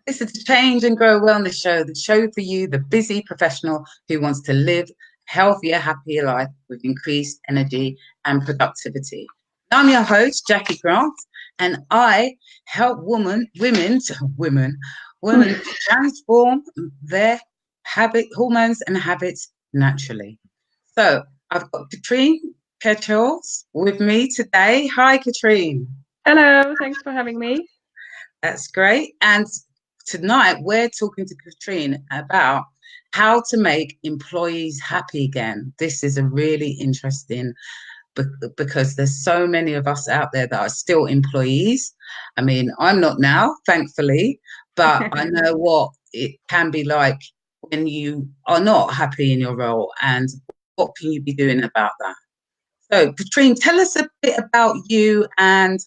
This is the Change and Grow Wellness Show, the show for you, the busy professional who wants to live a healthier, happier life with increased energy and productivity. I'm your host, Jackie Grant, and I help women to transform their hormones and habits naturally. So I've got Katrin Kircheis with me today. Hi, Katrin. Hello, thanks for having me. That's great. And tonight we're talking to Katrin about how to make employees happy again. This is a really interesting because there's so many of us out there that are still employees. I mean, I'm not now, thankfully, but I know what it can be like when you are not happy in your role, and what can you be doing about that? So, Katrin, tell us a bit about you and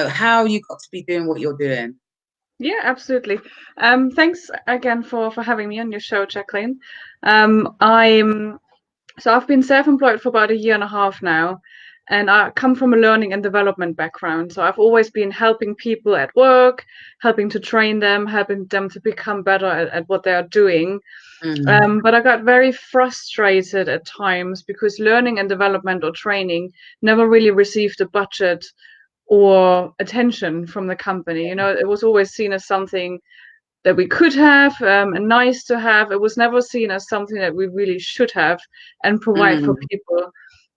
how you got to be doing what you're doing. Yeah, absolutely. Thanks again for having me on your show, Jacqueline. I've been self-employed for about a year and a half now, and I come from a learning and development background. So I've always been helping people at work, helping to train them, helping them to become better at what they are doing. But I got very frustrated at times because learning and development or training never really received a budget or attention from the company. It was always seen as something that we could have and nice to have. It was never seen as something that we really should have and provide for people.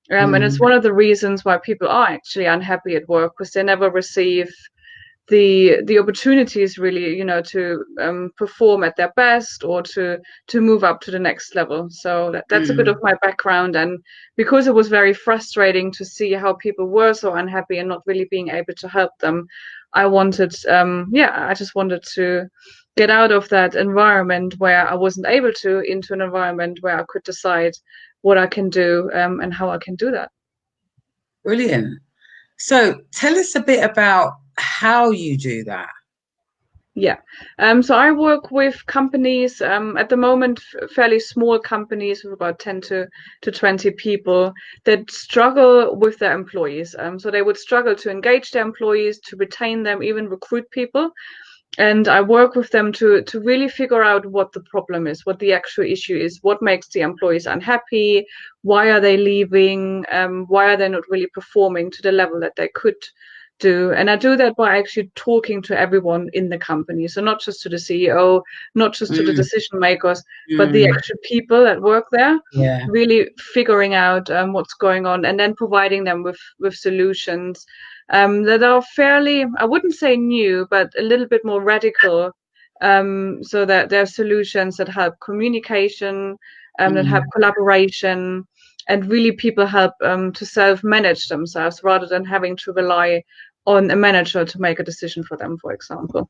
And it's one of the reasons why people are actually unhappy at work, because they never receive the opportunities really, to perform at their best or to move up to the next level. So that's a bit of my background, and because it was very frustrating to see how people were so unhappy and not really being able to help them, I just wanted to get out of that environment where I wasn't able to, into an environment where I could decide what I can do and how I can do that. Brilliant. So tell us a bit about how you do that. Yeah. So I work with companies at the moment, fairly small companies with about 10 to 20 people that struggle with their employees. So they would struggle to engage their employees, to retain them, even recruit people. And I work with them to really figure out what the problem is, what the actual issue is, what makes the employees unhappy, why are they leaving, why are they not really performing to the level that they could do. And I do that by actually talking to everyone in the company. So not just to the CEO, not just to the decision makers, but the actual people that work there, Yeah. really figuring out what's going on and then providing them with solutions that are fairly, I wouldn't say new, but a little bit more radical. So that there are solutions that help communication, that help collaboration, and really people help to self-manage themselves rather than having to rely on a manager to make a decision for them, for example.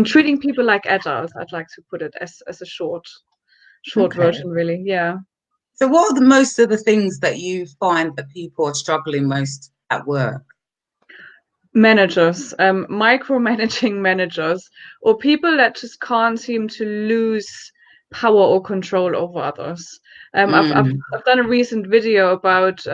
Treating people like adults, I'd like to put it as a short version, really. Yeah. So what are the most of the things that you find that people are struggling most at work? Managers, micromanaging managers, or people that just can't seem to lose power or control over others. I've done a recent video about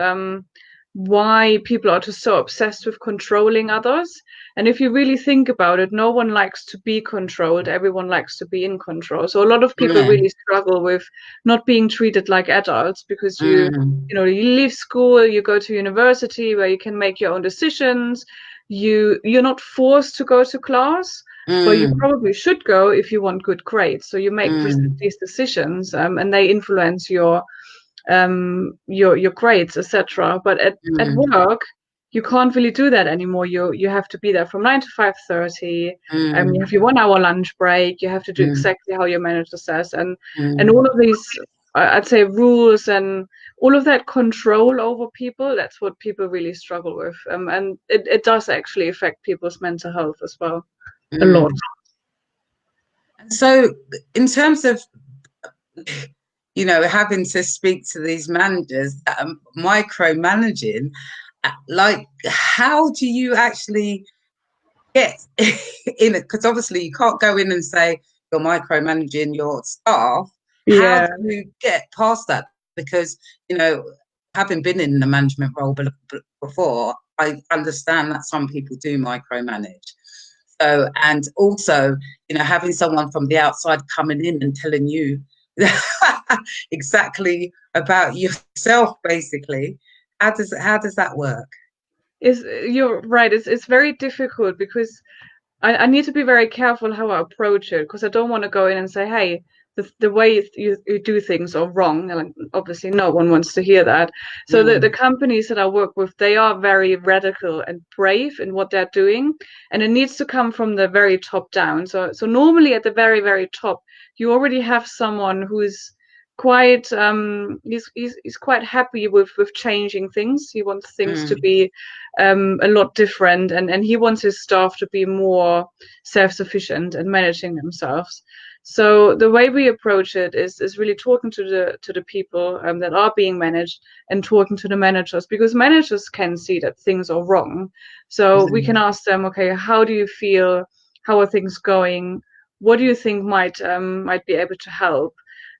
why people are just so obsessed with controlling others. And if you really think about it, no one likes to be controlled. Everyone likes to be in control. So a lot of people really struggle with not being treated like adults, because you leave school, you go to university where you can make your own decisions. You're not forced to go to class, but you probably should go if you want good grades. So you make these decisions, and they influence your grades, etc. But at work, you can't really do that anymore. You have to be there from 9 to 5:30. You have your 1 hour lunch break. You have to do exactly how your manager says, and all of these, I'd say, rules and all of that control over people. That's what people really struggle with, and it does actually affect people's mental health as well, a lot. So in terms of having to speak to these managers that are micromanaging, like, how do you actually get in it? Because obviously you can't go in and say you're micromanaging your staff. How Yeah. do you get past that? Because, having been in the management role before, I understand that some people do micromanage. So, and also, having someone from the outside coming in and telling you exactly about yourself, basically. How does that work? You're right. It's very difficult because I need to be very careful how I approach it because I don't want to go in and say, hey, the way you do things are wrong. And obviously, no one wants to hear that. So the Mm, companies that I work with, they are very radical and brave in what they're doing. And it needs to come from the very top down. So normally at the very, very top, you already have someone who's quite he's quite happy with changing things. He wants things to mm, be a lot different, and he wants his staff to be more self-sufficient and managing themselves. So the way we approach it is really talking to the people that are being managed and talking to the managers, because managers can see that things are wrong. So we can ask them, okay, how do you feel? How are things going? What do you think might be able to help?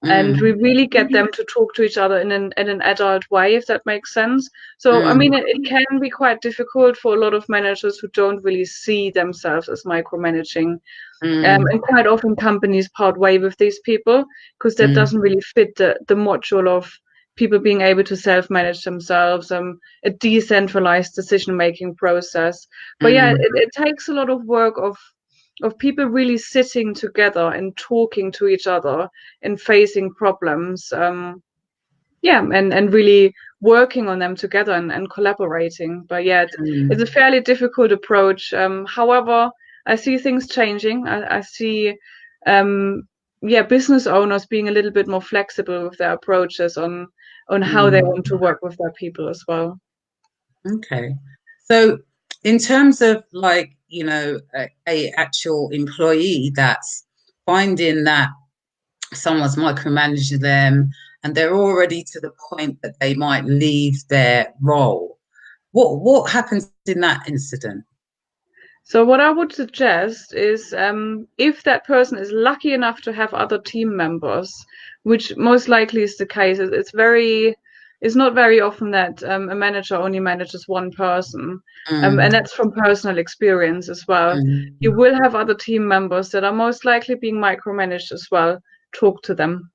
And we mm, really get them to talk to each other in an adult way, if that makes sense. So, I mean, mm, it can be quite difficult for a lot of managers who don't really see themselves as micromanaging. mm, And quite often companies part way with these people because that mm, doesn't really fit the module of people being able to self-manage themselves, a decentralized decision-making process. But yeah, mm, it takes a lot of work of people really sitting together and talking to each other and facing problems. Yeah, and really working on them together and collaborating. But yeah, it's a mm. fairly difficult approach. However, I see things changing. I see, um, yeah, business owners being a little bit more flexible with their approaches on how they want to Mm. work with their people as well. Okay. So, in terms of like, a actual employee that's finding that someone's micromanaging them and they're already to the point that they might leave their role, what happens in that incident? So what I would suggest is if that person is lucky enough to have other team members, which most likely is the case, it's not very often that a manager only manages one person, and Mm, that's from personal experience as well. You mm, will have other team members that are most likely being micromanaged as well. Talk to them,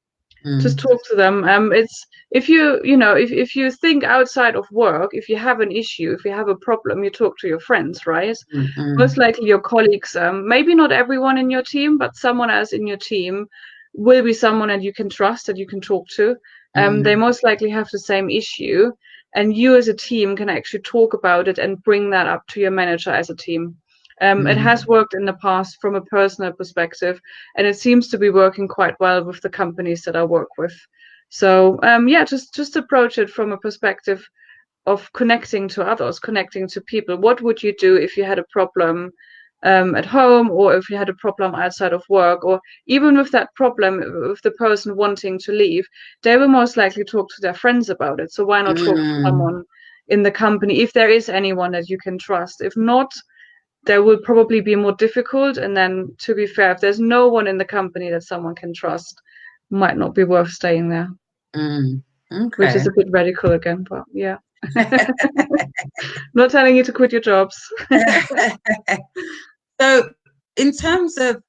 just mm, talk to them. It's if if you think outside of work, if you have an issue, if you have a problem, you talk to your friends, right? mm, Most mm, likely your colleagues, maybe not everyone in your team, but someone else in your team will be someone that you can trust, that you can talk to. They mm, most likely have the same issue, and you as a team can actually talk about it and bring that up to your manager as a team. It has mm, worked in the past from a personal perspective, and it seems to be working quite well with the companies that I work with. So yeah, just approach it from a perspective of connecting to others, connecting to people. What would you do if you had a problem at home, or if you had a problem outside of work, or even with that problem, with the person wanting to leave, they will most likely talk to their friends about it. So why not talk to mm, someone in the company if there is anyone that you can trust? If not, there will probably be more difficult. And then, to be fair, if there's no one in the company that someone can trust, might not be worth staying there, mm. which is Okay. a bit radical again, but yeah. Not telling you to quit your jobs. So, in terms of,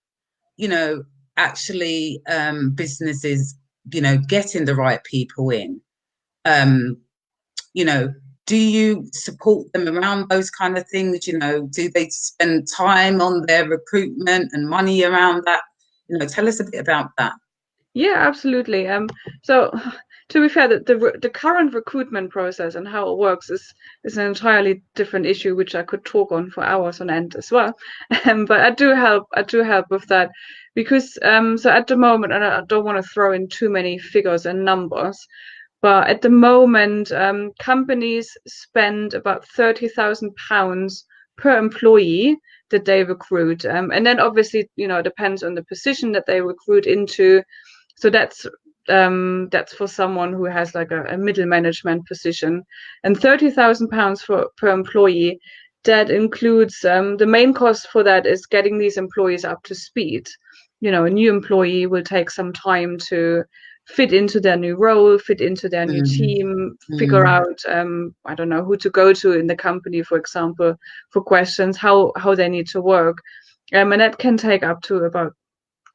you know, actually businesses, getting the right people in, um, you know, do you support them around those kind of things? Do they spend time on their recruitment and money around that? Tell us a bit about that. Yeah, absolutely. So to be fair, the current recruitment process and how it works is an entirely different issue, which I could talk on for hours on end as well. But I do help with that because so at the moment, and I don't want to throw in too many figures and numbers, but at the moment, companies spend about £30,000 per employee that they recruit, and then obviously, it depends on the position that they recruit into. So that's for someone who has like a middle management position, and £30,000 for per employee. That includes the main cost for that is getting these employees up to speed. A new employee will take some time to fit into their new role, fit into their new Mm, team, figure mm, out I don't know who to go to in the company, for example, for questions, how they need to work. And that can take up to about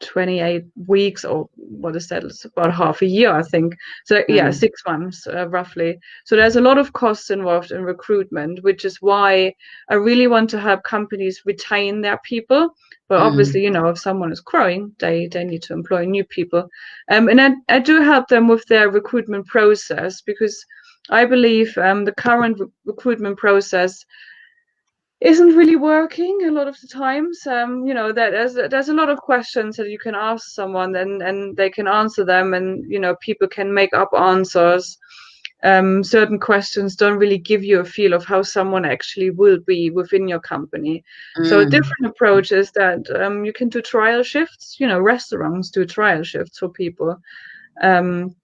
28 weeks, or what is that? It's about half a year, I think. So yeah, Mm, 6 months roughly. So there's a lot of costs involved in recruitment, which is why I really want to help companies retain their people. But obviously, mm, you know, if someone is growing, they need to employ new people. And I do help them with their recruitment process, because I believe the current recruitment process isn't really working a lot of the times. You know, that there's a lot of questions that you can ask someone, and they can answer them, and you know, people can make up answers. Certain questions don't really give you a feel of how someone actually will be within your company. So a mm, different approach is that you can do trial shifts. You know, restaurants do trial shifts for people. Um,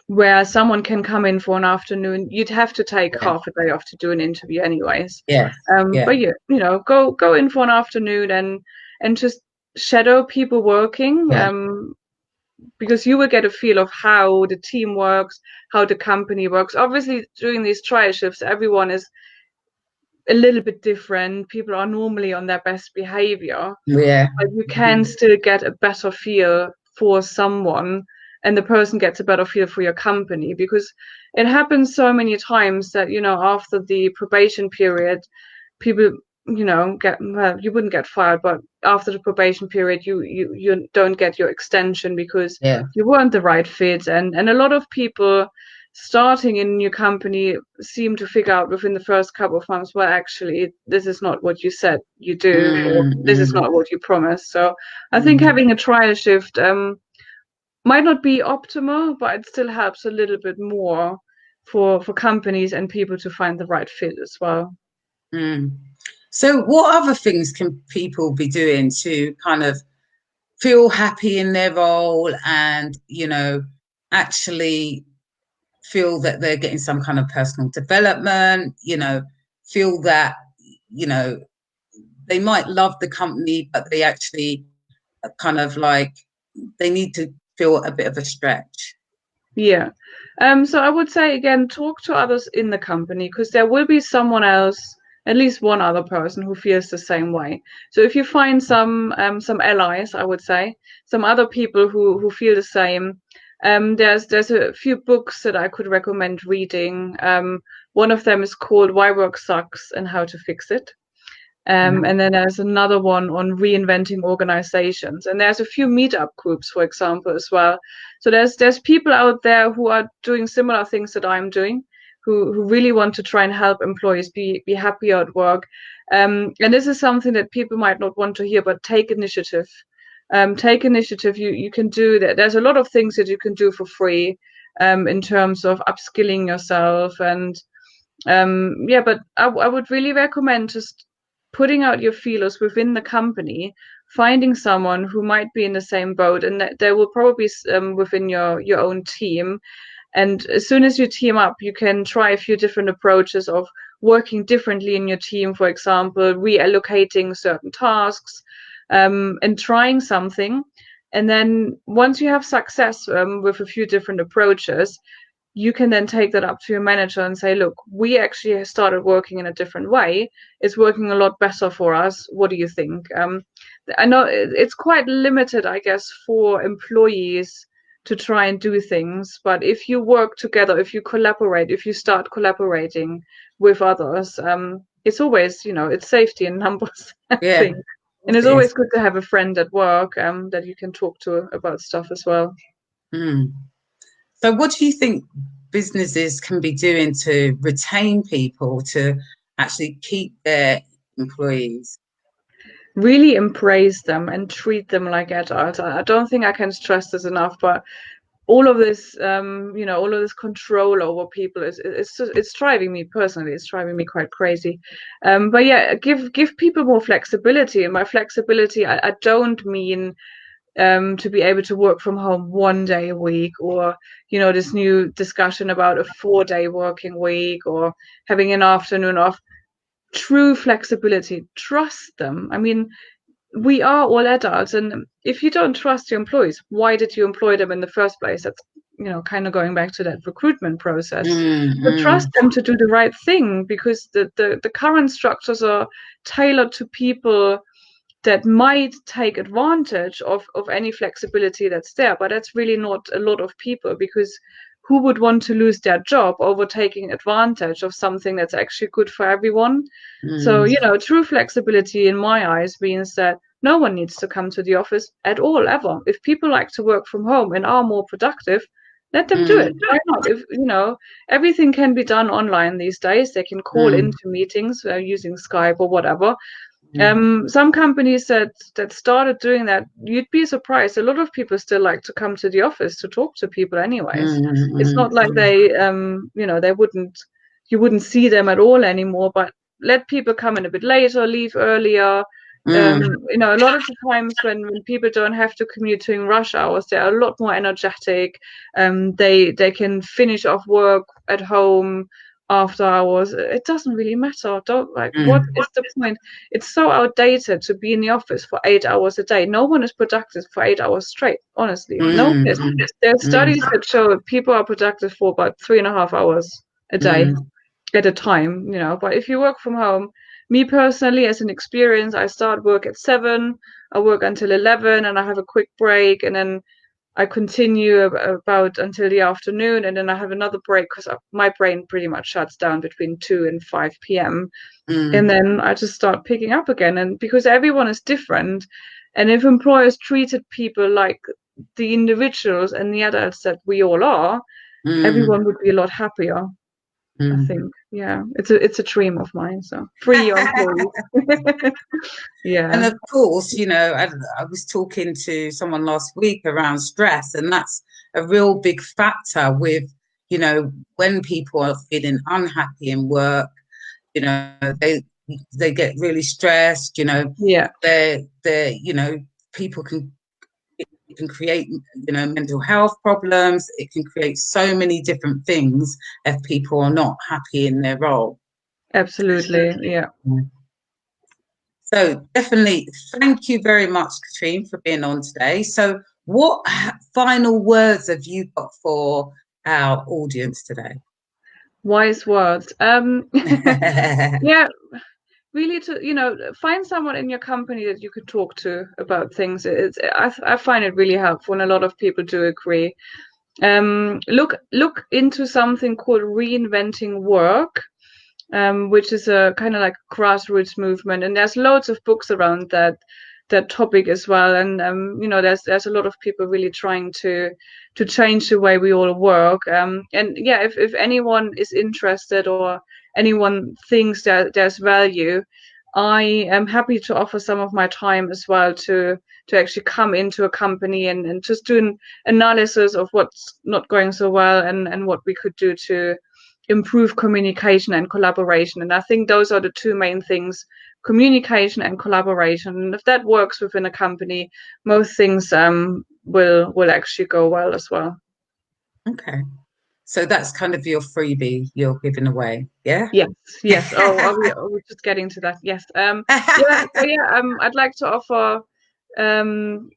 where someone can come in for an afternoon. You'd have to take yeah, half a day off to do an interview anyways. yes, yeah, But you know, go in for an afternoon and just shadow people working, yeah, because you will get a feel of how the team works, how the company works. Obviously, during these trial shifts, everyone is a little bit different. People are normally on their best behavior, yeah, but you can mhm, still get a better feel for someone, and the person gets a better feel for your company, because it happens so many times that, you know, after the probation period, people, you know, get, well, you wouldn't get fired, but after the probation period, you don't get your extension because yeah, you weren't the right fit. And a lot of people starting in a new company seem to figure out within the first couple of months, well, actually, this is not what you said you do, or mm, this is mm, not what you promised. So I think mm, having a trial shift might not be optimal, but it still helps a little bit more for companies and people to find the right fit as well. mm. So, what other things can people be doing to kind of feel happy in their role and, actually feel that they're getting some kind of personal development, feel that, you know, they might love the company, but they actually kind of like they need to feel a bit of a stretch. Yeah. So I would say again, talk to others in the company, because there will be someone else, at least one other person who feels the same way. So if you find some allies, I would say, some other people who feel the same, there's a few books that I could recommend reading. One of them is called Why Work Sucks and How to Fix It. Mhm. And then there's another one on reinventing organizations. And there's a few meetup groups, for example, as well. So there's people out there who are doing similar things that I'm doing, who really want to try and help employees be happier at work. And this is something that people might not want to hear, but take initiative. Take initiative. You can do that. There's a lot of things that you can do for free, in terms of upskilling yourself. And yeah, but I would really recommend just putting out your feelers within the company, finding someone who might be in the same boat, and that there will probably within your own team. And as soon as you team up, you can try a few different approaches of working differently in your team, for example, reallocating certain tasks, and trying something. And then once you have success with a few different approaches, you can then take that up to your manager and say, look, we actually started working in a different way. It's working a lot better for us. What do you think? I know it's quite limited, I guess, for employees to try and do things. But if you work together, if you collaborate, if you start collaborating with others, it's always, you know, it's safety in numbers, I Yeah, think. of And course it's it is. always good to have a friend at work that you can talk to about stuff as well. Mm. So, what do you think businesses can be doing to retain people to actually keep their employees? Really embrace them and treat them like adults. I don't think I can stress this enough, but all of this, you know, all of this control over people it's driving me personally. It's driving me quite crazy. But yeah, give people more flexibility. And by flexibility, I don't mean to be able to work from home 1 day a week, or you know, this new discussion about a 4 day working week, or having an afternoon off. True flexibility. Trust them. I mean, we are all adults, and if you don't trust your employees, why did you employ them in the first place? That's, you know, kind of going back to that recruitment process. Mm, So trust mm, them to do the right thing, because the current structures are tailored to people that might take advantage of any flexibility that's there. But that's really not a lot of people, because who would want to lose their job over taking advantage of something that's actually good for everyone? So, Mm, true flexibility in my eyes means that no one needs to come to the office at all, ever. If people like to work from home and are more productive, let them do it. mm, Why not? If, everything can be done online these days. They can call mm, into meetings using Skype or whatever. mm, Some companies that started doing that, you'd be surprised. A lot of people still like to come to the office to talk to people anyways. mm, It's mm, not like they, they wouldn't, you wouldn't see them at all anymore, but let people come in a bit later, leave earlier. mm, A lot of the times when people don't have to commute during rush hours, they're a lot more energetic. They can finish off work at home after hours. It doesn't really matter. Don't what mm, is the point? It's so outdated to be in the office for 8 hours a day. No one is productive for 8 hours straight, honestly. No one mm, is. mm, There are mm, studies that show people are productive for about 3.5 hours a day mm, at a time, But if you work from home, me personally, as an experience, I start work at 7, I work until 11, and I have a quick break, and then I continue about until the afternoon, and then I have another break because my brain pretty much shuts down between 2 and 5 p.m. And mm, then I just start picking up again. And because everyone is different, and if employers treated people like the individuals and the adults that we all are, mm, everyone would be a lot happier, I mm. think. Yeah, it's a dream of mine. So free your employees. And Yeah. of course, I was talking to someone last week around stress, and that's a real big factor with, when people are feeling unhappy in work, you know, they they get really stressed, Yeah. people can it can create, mental health problems. It can create so many different things if people are not happy in their role. Absolutely. Yeah. So definitely, thank you very much, Katrine, for being on today. So what final words have you got for our audience today? Wise words. Yeah, really to find someone in your company that you could talk to about things. I find it really helpful, and a lot of people do agree. Look into something called reinventing work, which is a kind of like grassroots movement, and there's loads of books around that topic as well. And there's a lot of people really trying to change the way we all work. And yeah, if anyone is interested or anyone thinks that there's value, I am happy to offer some of my time as well to actually come into a company and just do an analysis of what's not going so well, and what we could do to improve communication and collaboration. And I think those are the two main things: communication and collaboration. And if that works within a company, most things will actually go well as well. Okay. So that's kind of your freebie you're giving away. Yeah. Yes, yes. Oh, are we just getting to that? Yes. Yeah. So yeah. I'd like to offer. Um,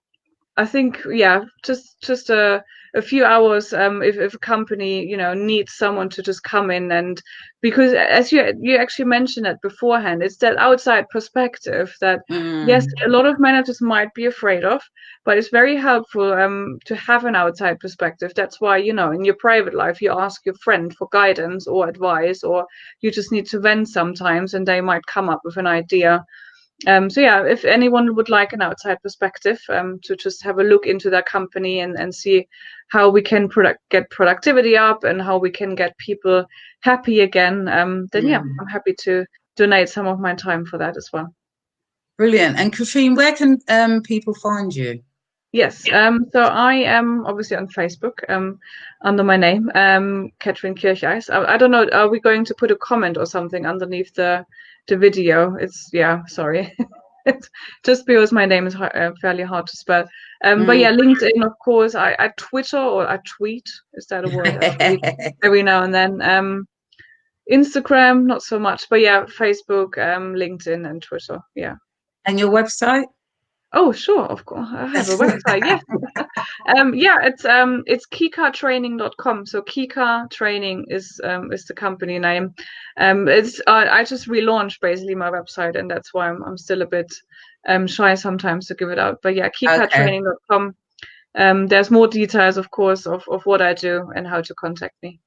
I think, yeah, just a few hours, if a company, needs someone to just come in, and because as you actually mentioned it beforehand, it's that outside perspective that, yes, Mm, a lot of managers might be afraid of, but it's very helpful to have an outside perspective. That's why, in your private life, you ask your friend for guidance or advice, or you just need to vent sometimes, and they might come up with an idea. So yeah, if anyone would like an outside perspective, to just have a look into their company and see how we can get productivity up and how we can get people happy again, then yeah, mm. I'm happy to donate some of my time for that as well. Brilliant. And Katrine, where can people find you? Yes, so I am obviously on Facebook, under my name, Katrin Kircheis. I don't know, are we going to put a comment or something underneath the video? It's, yeah, sorry. It's just because my name is fairly hard to spell. But yeah, Mm. LinkedIn, of course. I Twitter, or I tweet. Is that a word? I tweet every now and then. Instagram, not so much, but yeah, Facebook, LinkedIn, and Twitter. Yeah. And your website? Oh, sure, of course. I have a website. Yes. Yeah, it's kikatraining.com. So Kika Training is the company name. It's I just relaunched basically my website, and that's why I'm still a bit shy sometimes to give it out. But yeah, Okay. keypadtraining.com. There's more details, of course, of what I do and how to contact me.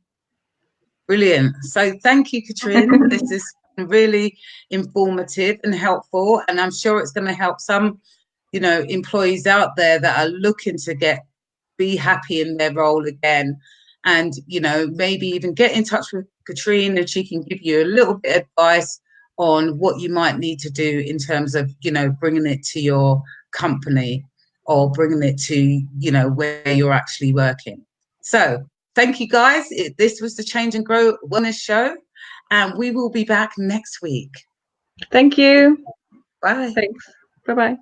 Brilliant. So thank you, Katrin. This is really informative and helpful. And I'm sure it's going to help some, employees out there that are looking to be happy in their role again. And, maybe even get in touch with Katrin and she can give you a little bit of advice on what you might need to do in terms of, bringing it to your company or bringing it to, where you're actually working. So thank you, guys. This was the Change and Grow Wellness Show, and we will be back next week. Thank you. Bye. Thanks. Bye-bye.